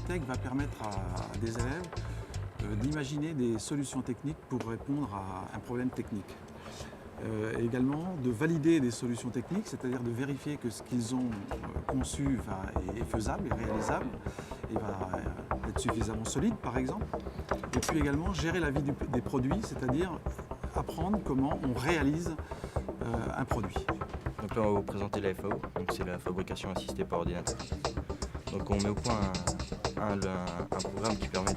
Minitech va permettre à des élèves d'imaginer des solutions techniques pour répondre à un problème technique. Également de valider des solutions techniques, c'est-à-dire de vérifier que ce qu'ils ont conçu est faisable et réalisable et va être suffisamment solide par exemple. Et puis également gérer la vie des produits, c'est-à-dire apprendre comment on réalise un produit. Donc là on va vous présenter la FAO, donc c'est la fabrication assistée par ordinateur. Donc on met au point un programme qui permet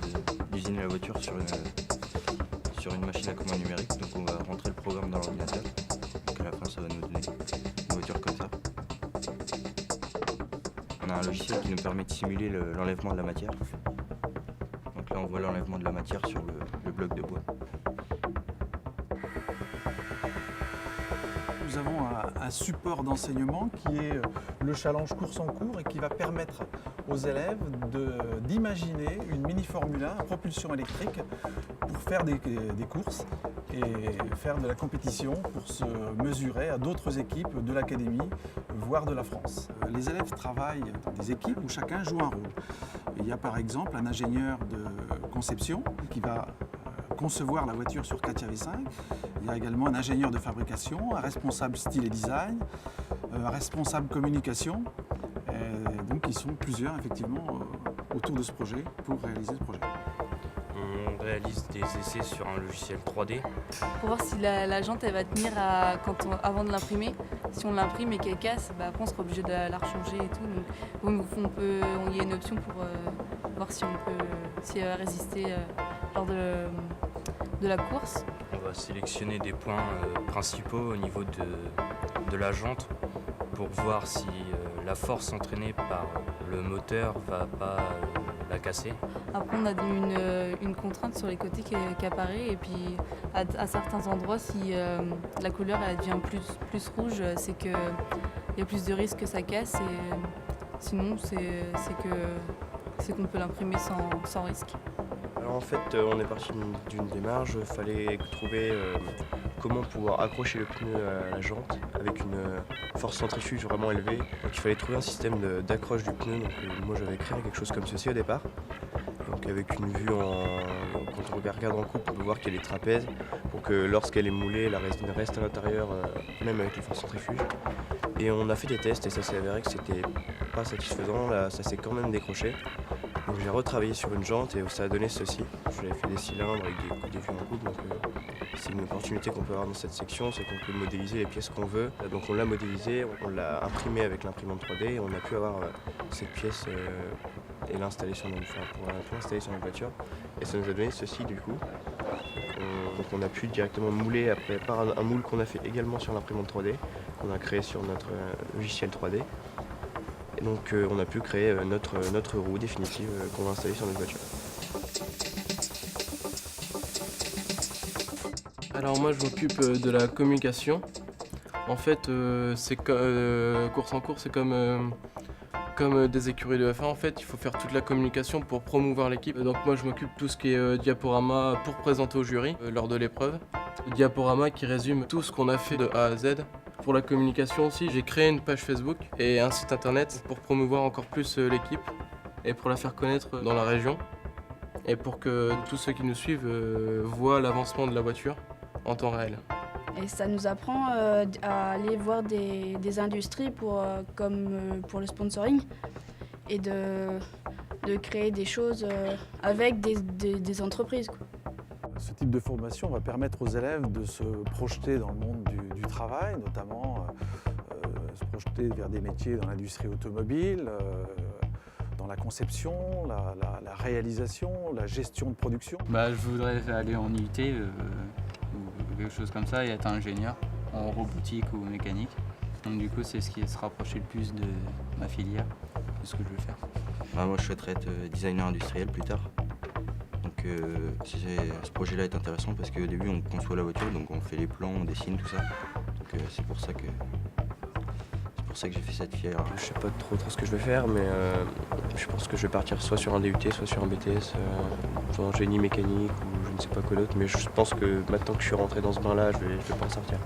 d'usiner la voiture sur une machine à commande numérique. Donc on va rentrer le programme dans l'ordinateur. Donc à la fin ça va nous donner une voiture comme ça. On a un logiciel qui nous permet de simuler l'enlèvement de la matière. Donc là on voit l'enlèvement de la matière sur le bloc de bois. Nous avons un support d'enseignement qui est le challenge course en cours et qui va permettre aux élèves d'imaginer une mini-Formule 1 à propulsion électrique pour faire des courses et faire de la compétition pour se mesurer à d'autres équipes de l'académie, voire de la France. Les élèves travaillent dans des équipes où chacun joue un rôle. Il y a par exemple un ingénieur de conception qui va concevoir la voiture sur Katia V5. Il y a également un ingénieur de fabrication, un responsable style et design, un responsable communication. Et donc ils sont plusieurs effectivement autour de ce projet pour réaliser ce projet. On réalise des essais sur un logiciel 3D. Pour voir si la jante elle va tenir avant de l'imprimer. Si on l'imprime et qu'elle casse, après on sera obligé de la rechanger et tout. Donc il y a une option pour voir si elle va résister lors de la course. On va sélectionner des points principaux au niveau de la jante pour voir si la force entraînée par le moteur va pas la casser. Après on a une contrainte sur les côtés qui apparaît et puis à certains endroits si la couleur elle devient plus rouge, c'est qu'il y a plus de risques que ça casse et sinon c'est qu'on peut l'imprimer sans risque. Alors en fait, on est parti d'une démarche, il fallait trouver comment pouvoir accrocher le pneu à la jante avec une force centrifuge vraiment élevée. Donc il fallait trouver un système d'accroche du pneu. Donc moi j'avais créé quelque chose comme ceci au départ. Donc avec une vue quand on regarde en coupe, on peut voir qu'il y a les trapèzes pour que lorsqu'elle est moulée, la résine reste à l'intérieur, même avec les forces centrifuges. Et on a fait des tests et ça s'est avéré que c'était pas satisfaisant, là ça s'est quand même décroché. Donc j'ai retravaillé sur une jante et ça a donné ceci. J'avais fait des cylindres avec des vues en coupe, donc c'est une opportunité qu'on peut avoir dans cette section, c'est qu'on peut modéliser les pièces qu'on veut. Donc on l'a modélisé, on l'a imprimé avec l'imprimante 3D et on a pu avoir cette pièce et l'installer sur notre voiture. Et ça nous a donné ceci du coup. Donc on a pu directement mouler après par un moule qu'on a fait également sur l'imprimante 3D, qu'on a créé sur notre logiciel 3D. Et donc on a pu créer notre roue définitive qu'on va installer sur notre voiture. Alors moi je m'occupe de la communication. En fait course en cours c'est comme des écuries de F1 en fait, il faut faire toute la communication pour promouvoir l'équipe. Donc moi je m'occupe de tout ce qui est diaporama pour présenter au jury lors de l'épreuve. Diaporama qui résume tout ce qu'on a fait de A à Z. Pour la communication aussi, j'ai créé une page Facebook et un site internet pour promouvoir encore plus l'équipe et pour la faire connaître dans la région et pour que tous ceux qui nous suivent voient l'avancement de la voiture en temps réel. Et ça nous apprend à aller voir des industries comme pour le sponsoring et de créer des choses avec des entreprises. Ce type de formation va permettre aux élèves de se projeter dans le monde du travail, notamment se projeter vers des métiers dans l'industrie automobile, dans la conception, la réalisation, la gestion de production. Je voudrais aller en IUT ou quelque chose comme ça et être ingénieur en robotique ou mécanique. Donc du coup c'est ce qui se rapprochait le plus de ma filière, de ce que je veux faire. Moi je souhaiterais être designer industriel plus tard. Donc ce projet-là est intéressant parce qu'au début on conçoit la voiture, donc on fait les plans, on dessine tout ça. Donc c'est pour ça que j'ai fait cette filière. Je sais pas trop ce que je vais faire, mais je pense que je vais partir soit sur un DUT, soit sur un BTS, soit en génie mécanique ou je ne sais pas quoi d'autre. Mais je pense que maintenant que je suis rentré dans ce bain-là, je vais pas en sortir.